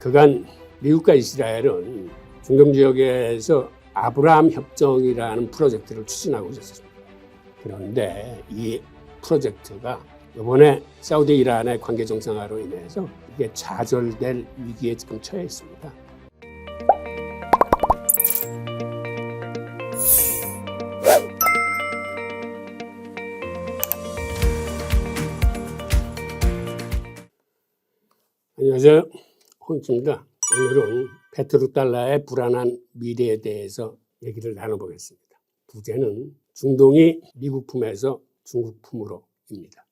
그간 미국과 이스라엘은 중동 지역에서 아브라함 협정이라는 프로젝트를 추진하고 있었습니다. 그런데 이 프로젝트가 이번에 사우디 이란의 관계 정상화로 인해서 이게 좌절될 위기에 지금 처해 있습니다. 안녕하세요. 홍익주입니다. 오늘은 페트로달러의 불안한 미래에 대해서 얘기를 나눠보겠습니다. 부제는 중동이 미국 품에서 중국 품으로입니다.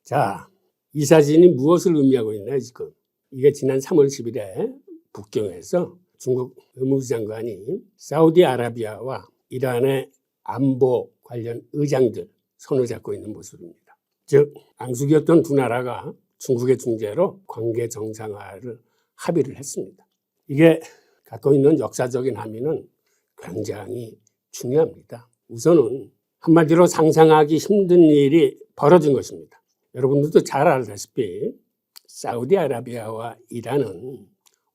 자, 이 사진이 무엇을 의미하고 있나요, 지금? 이게 지난 3월 10일에 북경에서 중국 외무부 장관이 사우디아라비아와 이란의 안보 관련 의장들 손을 잡고 있는 모습입니다. 즉, 앙숙이었던 두 나라가 중국의 중재로 관계 정상화를 합의를 했습니다. 이게 갖고 있는 역사적인 함의는 굉장히 중요합니다. 우선은 한마디로 상상하기 힘든 일이 벌어진 것입니다. 여러분들도 잘 알다시피 사우디아라비아와 이란은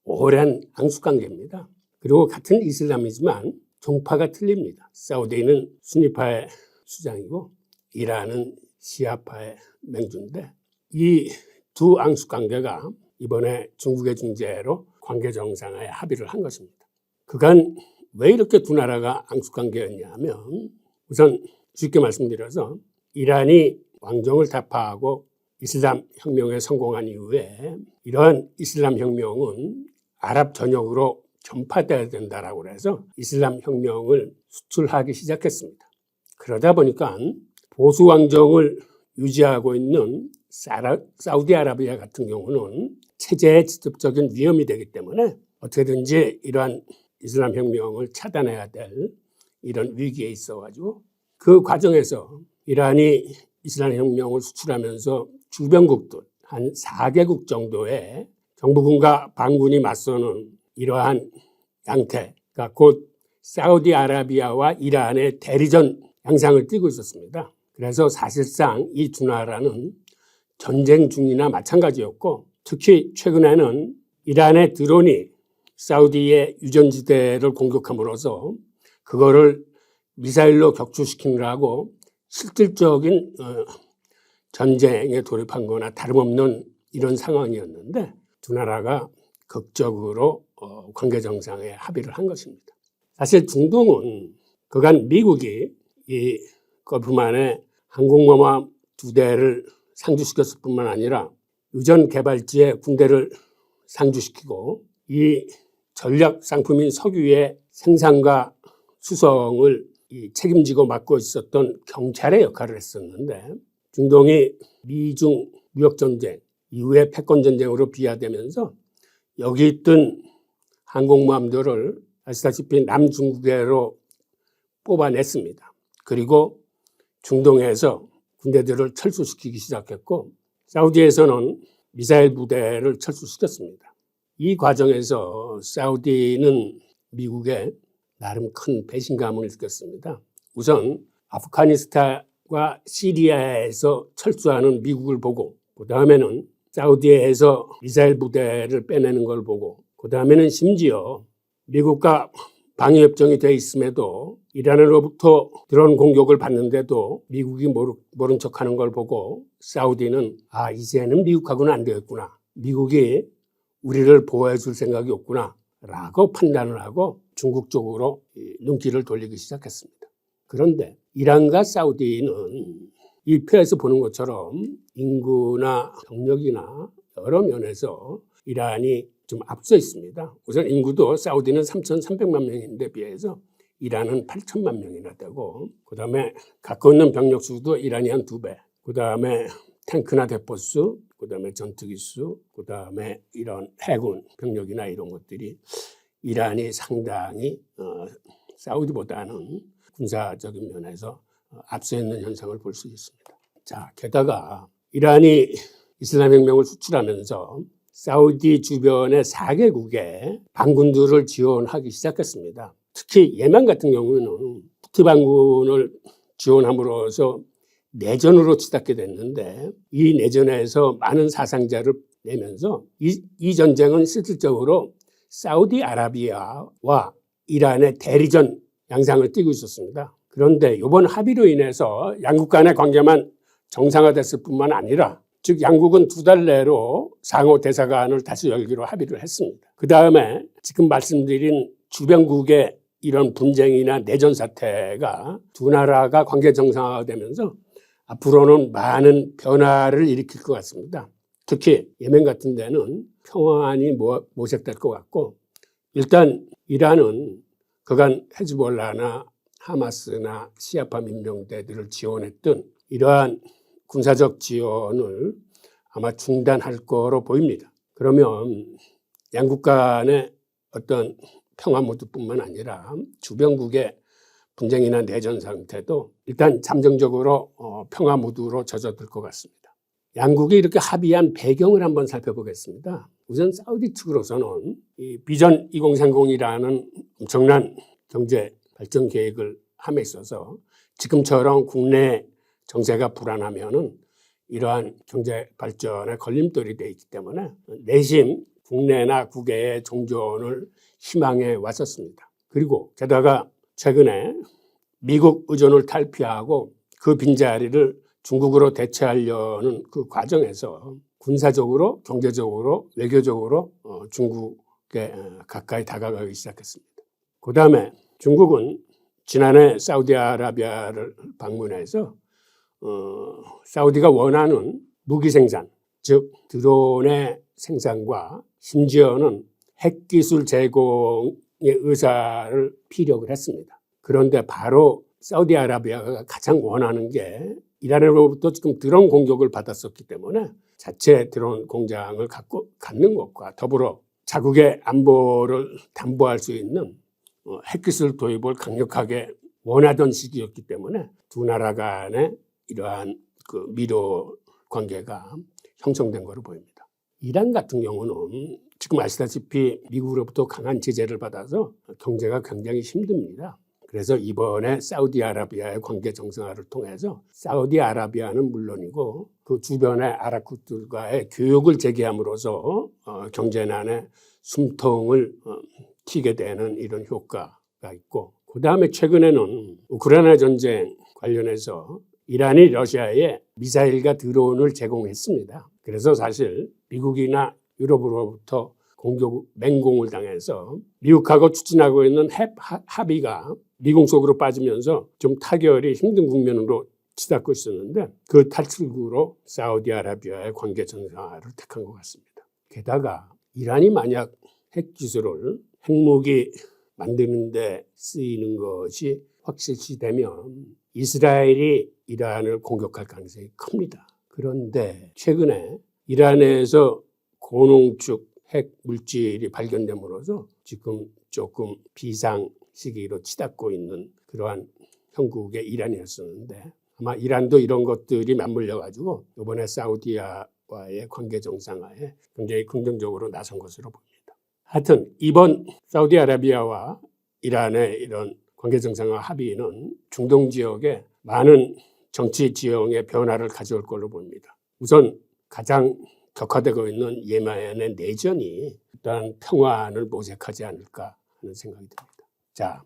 오랜 앙숙관계입니다. 그리고 같은 이슬람이지만 종파가 틀립니다. 사우디는 수니파의 수장이고 이란은 시아파의 맹주인데 이 두 앙숙관계가 이번에 중국의 중재로 관계 정상화에 합의를 한 것입니다. 그간 왜 이렇게 두 나라가 앙숙관계였냐 하면 우선 쉽게 말씀드려서 이란이 왕정을 타파하고 이슬람 혁명에 성공한 이후에 이러한 이슬람 혁명은 아랍 전역으로 전파돼야 된다라고 해서 이슬람 혁명을 수출하기 시작했습니다. 그러다 보니까 보수 왕정을 유지하고 있는 사우디아라비아 같은 경우는 체제의 직접적인 위험이 되기 때문에 어떻게든지 이러한 이슬람 혁명을 차단해야 될 이런 위기에 있어가지고 그 과정에서 이란이 이슬람 혁명을 수출하면서 주변국들 한 4개국 정도의 정부군과 반군이 맞서는 이러한 양태가 곧 사우디아라비아와 이란의 대리전 양상을 띠고 있었습니다. 그래서 사실상 이 두 나라는 전쟁 중이나 마찬가지였고 특히 최근에는 이란의 드론이 사우디의 유전지대를 공격함으로써 그거를 미사일로 격추시키느라고 실질적인 전쟁에 돌입한 거나 다름없는 이런 상황이었는데 두 나라가 극적으로 관계 정상에 합의를 한 것입니다. 사실 중동은 그간 미국이 이 걸프만의 항공모함 2대를 상주시켰을 뿐만 아니라 유전 개발지에 군대를 상주시키고 이 전략 상품인 석유의 생산과 수송을 책임지고 맡고 있었던 경찰의 역할을 했었는데 중동이 미중 무역전쟁 이후에 패권전쟁으로 비화되면서 여기 있던 항공모함들을 아시다시피 남중국해로 뽑아냈습니다. 그리고 중동에서 군대들을 철수시키기 시작했고 사우디에서는 미사일 부대를 철수시켰습니다. 이 과정에서 사우디는 미국에 나름 큰 배신감을 느꼈습니다. 우선 아프가니스탄과 시리아에서 철수하는 미국을 보고 그다음에는 사우디에서 미사일 부대를 빼내는 걸 보고 그다음에는 심지어 미국과 방위협정이 돼 있음에도 이란으로부터 드론 공격을 받는데도 미국이 모른 척하는 걸 보고 사우디는 이제는 미국하고는 안 되겠구나. 미국이 우리를 보호해 줄 생각이 없구나 라고 판단을 하고 중국 쪽으로 눈길을 돌리기 시작했습니다. 그런데 이란과 사우디는 이 표에서 보는 것처럼 인구나 병력이나 여러 면에서 이란이 좀 앞서 있습니다. 우선 인구도 사우디는 3,300만 명인데 비해서 이란은 8천만 명이나 되고 그다음에 갖고 있는 병력 수도 이란이 한 2배 그다음에 탱크나 대포수 그다음에 전투기수 그다음에 이런 해군 병력이나 이런 것들이 이란이 상당히 사우디보다는 군사적인 면에서 앞서 있는 현상을 볼 수 있습니다. 자, 게다가 이란이 이슬람 혁명을 수출하면서 사우디 주변의 4개국의 반군들을 지원하기 시작했습니다. 특히 예멘 같은 경우는 후티 반군을 지원함으로써 내전으로 치닫게 됐는데 이 내전에서 많은 사상자를 내면서 이 전쟁은 실질적으로 사우디아라비아와 이란의 대리전 양상을 띠고 있었습니다. 그런데 이번 합의로 인해서 양국 간의 관계만 정상화됐을 뿐만 아니라 즉 양국은 2달 내로 상호 대사관을 다시 열기로 합의를 했습니다. 그 다음에 지금 말씀드린 주변국의 이런 분쟁이나 내전 사태가 두 나라가 관계 정상화되면서 앞으로는 많은 변화를 일으킬 것 같습니다. 특히 예멘 같은 데는 평화안이 모색될 것 같고, 일단 이란은 그간 헤즈볼라나 하마스나 시아파 민병대들을 지원했던 이러한 군사적 지원을 아마 중단할 거로 보입니다. 그러면 양국 간의 어떤 평화 모드뿐만 아니라 주변국의 분쟁이나 내전 상태도 일단 잠정적으로 평화 모드로 젖어들 것 같습니다. 양국이 이렇게 합의한 배경을 한번 살펴보겠습니다. 우선 사우디 측으로서는 이 비전 2030이라는 엄청난 경제 발전 계획을 함에 있어서 지금처럼 국내 정세가 불안하면은 이러한 경제 발전에 걸림돌이 되어 있기 때문에 내심 국내나 국외의 종전을 희망해 왔었습니다. 그리고 게다가 최근에 미국 의존을 탈피하고 그 빈자리를 중국으로 대체하려는 그 과정에서 군사적으로, 경제적으로, 외교적으로 중국에 가까이 다가가기 시작했습니다. 그 다음에 중국은 지난해 사우디아라비아를 방문해서 사우디가 원하는 무기 생산, 즉 드론의 생산과 심지어는 핵기술 제공의 의사를 피력을 했습니다. 그런데 바로 사우디아라비아가 가장 원하는 게 이란으로부터 지금 드론 공격을 받았었기 때문에 자체 드론 공장을 갖는 것과 더불어 자국의 안보를 담보할 수 있는 핵기술 도입을 강력하게 원하던 시기였기 때문에 두 나라 간의 이러한 그 미로 관계가 형성된 것으로 보입니다. 이란 같은 경우는 지금 아시다시피 미국으로부터 강한 제재를 받아서 경제가 굉장히 힘듭니다. 그래서 이번에 사우디아라비아의 관계 정상화를 통해서 사우디아라비아는 물론이고 그 주변의 아랍국들과의 교역을 재개함으로써 경제난의 숨통을 튀게 되는 이런 효과가 있고, 그 다음에 최근에는 우크라이나 전쟁 관련해서 이란이 러시아에 미사일과 드론을 제공했습니다. 그래서 사실 미국이나 유럽으로부터 공격 맹공을 당해서 미국하고 추진하고 있는 핵 합의가 미공 속으로 빠지면서 좀 타결이 힘든 국면으로 치닫고 있었는데 그 탈출구로 사우디아라비아의 관계 정상화를 택한 것 같습니다. 게다가 이란이 만약 핵 기술을 핵무기 만드는 데 쓰이는 것이 확실시되면 이스라엘이 이란을 공격할 가능성이 큽니다. 그런데 최근에 이란에서 고농축 핵 물질이 발견됨으로써 지금 조금 비상 시기로 치닫고 있는 그러한 형국의 이란이었었는데 아마 이란도 이런 것들이 맞물려 가지고 이번에 사우디와의 관계 정상화에 굉장히 긍정적으로 나선 것으로 보입니다. 하여튼 이번 사우디아라비아와 이란의 이런 관계 정상화 합의는 중동 지역에 많은 정치 지형의 변화를 가져올 걸로 보입니다. 우선 가장 격화되고 있는 예멘의 내전이 일단 평화를 모색하지 않을까 하는 생각이 듭니다. 자,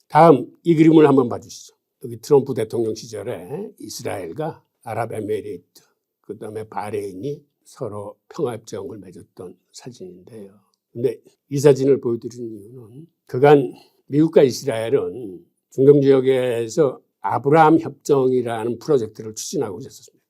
다음 이 그림을 한번 봐주시죠. 여기 트럼프 대통령 시절에 이스라엘과 아랍에미리트, 그 다음에 바레인이 서로 평화협정을 맺었던 사진인데요. 근데 이 사진을 보여드리는 이유는 그간 미국과 이스라엘은 중동 지역에서 아브라함 협정이라는 프로젝트를 추진하고 있었습니다.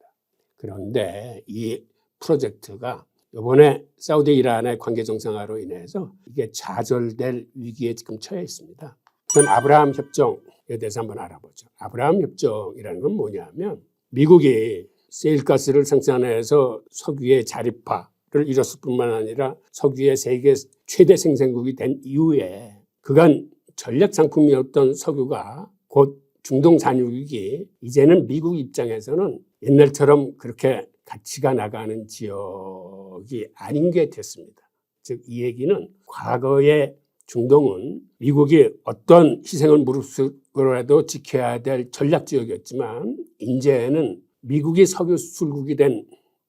그런데 이 프로젝트가 이번에 사우디 이란의 관계 정상화로 인해서 이게 좌절될 위기에 지금 처해 있습니다. 우선 아브라함 협정에 대해서 한번 알아보죠. 아브라함 협정이라는 건 뭐냐면 미국이 세일가스를 생산해서 석유의 자립화를 이뤘을 뿐만 아니라 석유의 세계 최대 생산국이 된 이후에 그간 전략 상품이었던 석유가 곧 중동 산유국이 이제는 미국 입장에서는 옛날처럼 그렇게 가치가 나가는 지역이 아닌 게 됐습니다. 즉 이 얘기는 과거에 중동은 미국이 어떤 희생을 무릅쓰고라도 지켜야 될 전략 지역이었지만 이제는 미국이 석유 수출국이 된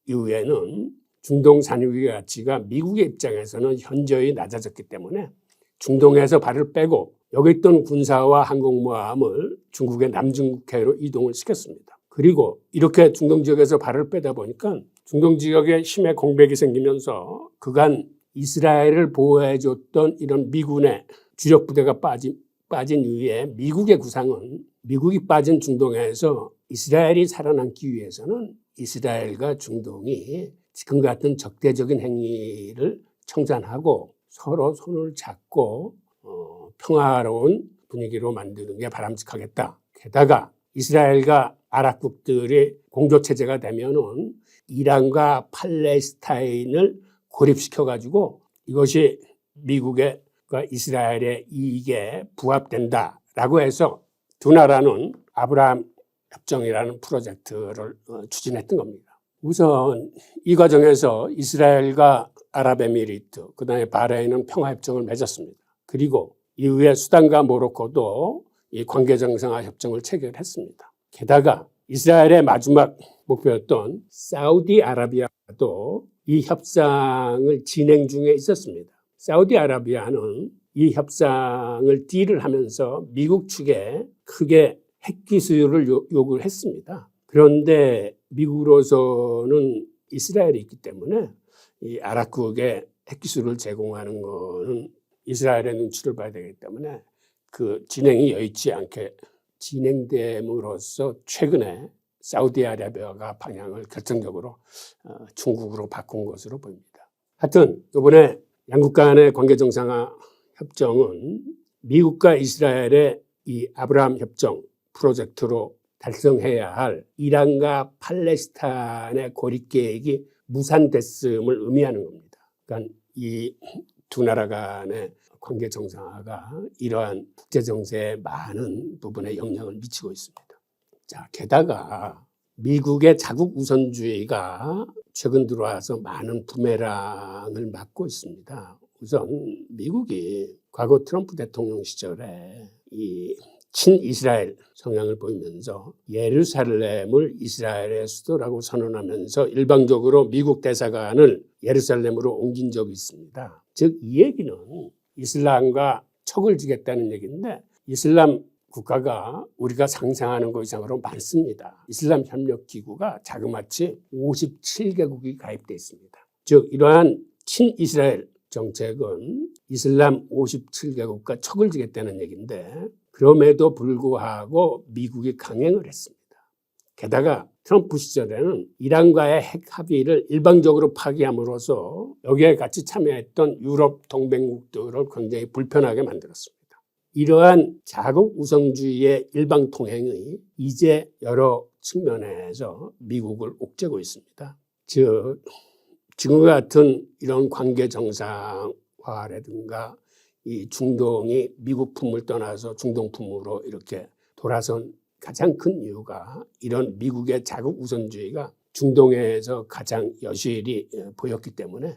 이후에는 중동 산유국의 가치가 미국의 입장에서는 현저히 낮아졌기 때문에 중동에서 발을 빼고 여기 있던 군사와 항공모함을 중국의 남중국해로 이동을 시켰습니다. 그리고 이렇게 중동 지역에서 발을 빼다 보니까 중동 지역에 힘의 공백이 생기면서 그간 이스라엘을 보호해줬던 이런 미군의 주력 부대가 빠진 이후에 미국의 구상은 미국이 빠진 중동에서 이스라엘이 살아남기 위해서는 이스라엘과 중동이 지금 같은 적대적인 행위를 청산하고 서로 손을 잡고 평화로운 분위기로 만드는 게 바람직하겠다. 게다가 이스라엘과 아랍국들이 공조체제가 되면은 이란과 팔레스타인을 고립시켜가지고 이것이 미국과 이스라엘의 이익에 부합된다라고 해서 두 나라는 아브라함 협정이라는 프로젝트를 추진했던 겁니다. 우선 이 과정에서 이스라엘과 아랍에미리트, 그다음에 바레인은 평화협정을 맺었습니다. 그리고 이후에 수단과 모로코도 이 관계정상화 협정을 체결했습니다. 게다가 이스라엘의 마지막 목표였던 사우디아라비아도 이 협상을 진행 중에 있었습니다. 사우디아라비아는 이 협상을 딜을 하면서 미국 측에 크게 핵기술을 요구를 했습니다. 그런데 미국으로서는 이스라엘이 있기 때문에 이 아랍국에 핵기술을 제공하는 것은 이스라엘의 눈치를 봐야 되기 때문에 그 진행이 여의치 않게 진행됨으로써 최근에 사우디아라비아가 방향을 결정적으로 중국으로 바꾼 것으로 보입니다. 하여튼 이번에 양국 간의 관계정상화 협정은 미국과 이스라엘의 이 아브라함 협정 프로젝트로 달성해야 할 이란과 팔레스타인의 고립 계획이 무산됐음을 의미하는 겁니다. 그러니까 이 두 나라 간의 관계 정상화가 이러한 국제 정세에 많은 부분에 영향을 미치고 있습니다. 자, 게다가 미국의 자국 우선주의가 최근 들어와서 많은 부메랑을 맞고 있습니다. 우선 미국이 과거 트럼프 대통령 시절에 이 친이스라엘 성향을 보이면서 예루살렘을 이스라엘의 수도라고 선언하면서 일방적으로 미국 대사관을 예루살렘으로 옮긴 적이 있습니다. 즉 이 얘기는 이슬람과 척을 지겠다는 얘기인데 이슬람 국가가 우리가 상상하는 것 이상으로 많습니다. 이슬람 협력기구가 자그마치 57개국이 가입되어 있습니다. 즉 이러한 친이스라엘 정책은 이슬람 57개국과 척을 지겠다는 얘기인데 그럼에도 불구하고 미국이 강행을 했습니다. 게다가 트럼프 시절에는 이란과의 핵 합의를 일방적으로 파기함으로써 여기에 같이 참여했던 유럽 동맹국들을 굉장히 불편하게 만들었습니다. 이러한 자국 우선주의의 일방 통행이 이제 여러 측면에서 미국을 옥죄고 있습니다. 즉 지금과 같은 이런 관계 정상화라든가 이 중동이 미국 품을 떠나서 중동 품으로 이렇게 돌아선 가장 큰 이유가 이런 미국의 자국 우선주의가 중동에서 가장 여실히 보였기 때문에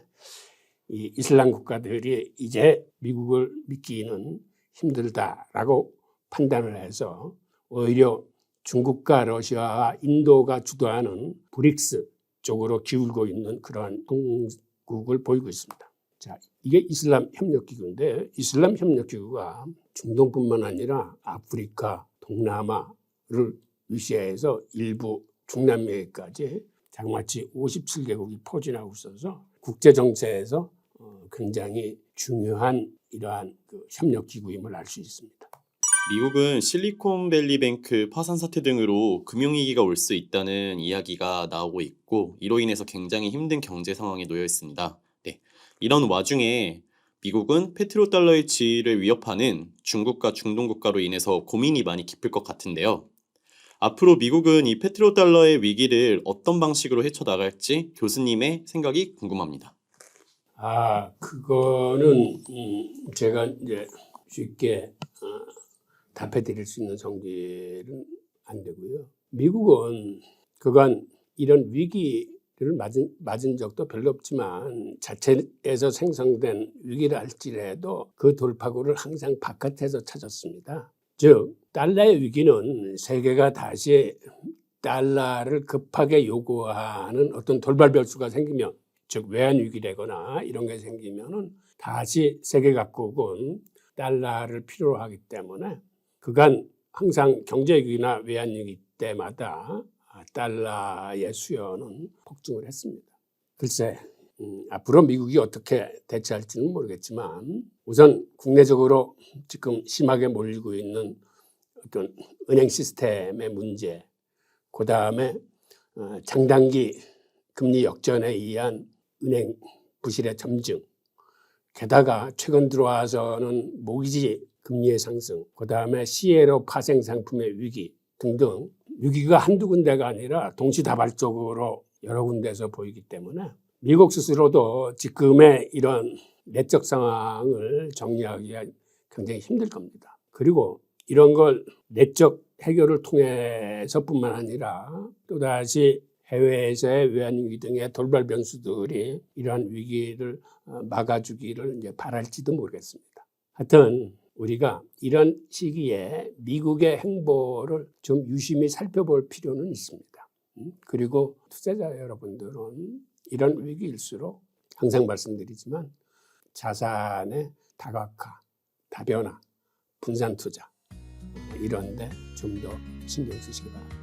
이 이슬람 국가들이 이제 미국을 믿기는 힘들다라고 판단을 해서 오히려 중국과 러시아와 인도가 주도하는 브릭스 쪽으로 기울고 있는 그러한 동국을 보이고 있습니다. 자, 이게 이슬람 협력기구인데 이슬람 협력기구가 중동뿐만 아니라 아프리카, 동남아를 위시해서 일부 중남미까지 자그마치 57개국이 포진하고 있어서 국제정세에서 굉장히 중요한 이러한 협력기구임을 알 수 있습니다. 미국은 실리콘밸리뱅크 파산 사태 등으로 금융위기가 올 수 있다는 이야기가 나오고 있고 이로 인해서 굉장히 힘든 경제 상황에 놓여 있습니다. 네, 이런 와중에 미국은 페트로달러의 지위를 위협하는 중국과 중동 국가로 인해서 고민이 많이 깊을 것 같은데요. 앞으로 미국은 이 페트로달러의 위기를 어떤 방식으로 헤쳐나갈지 교수님의 생각이 궁금합니다. 그거는 제가 이제 쉽게 답해드릴 수 있는 성질은 안 되고요. 미국은 그간 이런 위기를 맞은 적도 별로 없지만 자체에서 생성된 위기를 할지라도 그 돌파구를 항상 바깥에서 찾았습니다. 즉 달러의 위기는 세계가 다시 달러를 급하게 요구하는 어떤 돌발 변수가 생기면 즉 외환 위기되거나 이런 게 생기면은 다시 세계 각국은 달러를 필요로 하기 때문에 그간 항상 경제 위기나 외환 위기 때마다 달러의 수요는 폭증을 했습니다. 글쎄 앞으로 미국이 어떻게 대처할지는 모르겠지만 우선 국내적으로 지금 심하게 몰리고 있는 어떤 은행 시스템의 문제, 그 다음에 장단기 금리 역전에 의한 은행 부실의 점증, 게다가 최근 들어와서는 모기지 금리의 상승, 그 다음에 CLO 파생 상품의 위기 등등 위기가 한두 군데가 아니라 동시다발적으로 여러 군데에서 보이기 때문에 미국 스스로도 지금의 이런 내적 상황을 정리하기가 굉장히 힘들 겁니다. 그리고 이런 걸 내적 해결을 통해서뿐만 아니라 또다시 해외에서의 외환위기 등의 돌발 변수들이 이러한 위기를 막아주기를 이제 바랄지도 모르겠습니다. 하여튼 우리가 이런 시기에 미국의 행보를 좀 유심히 살펴볼 필요는 있습니다. 그리고 투자자 여러분들은 이런 위기일수록 항상 말씀드리지만 자산의 다각화, 다변화, 분산 투자 이런 데 좀 더 신경 쓰시기 바랍니다.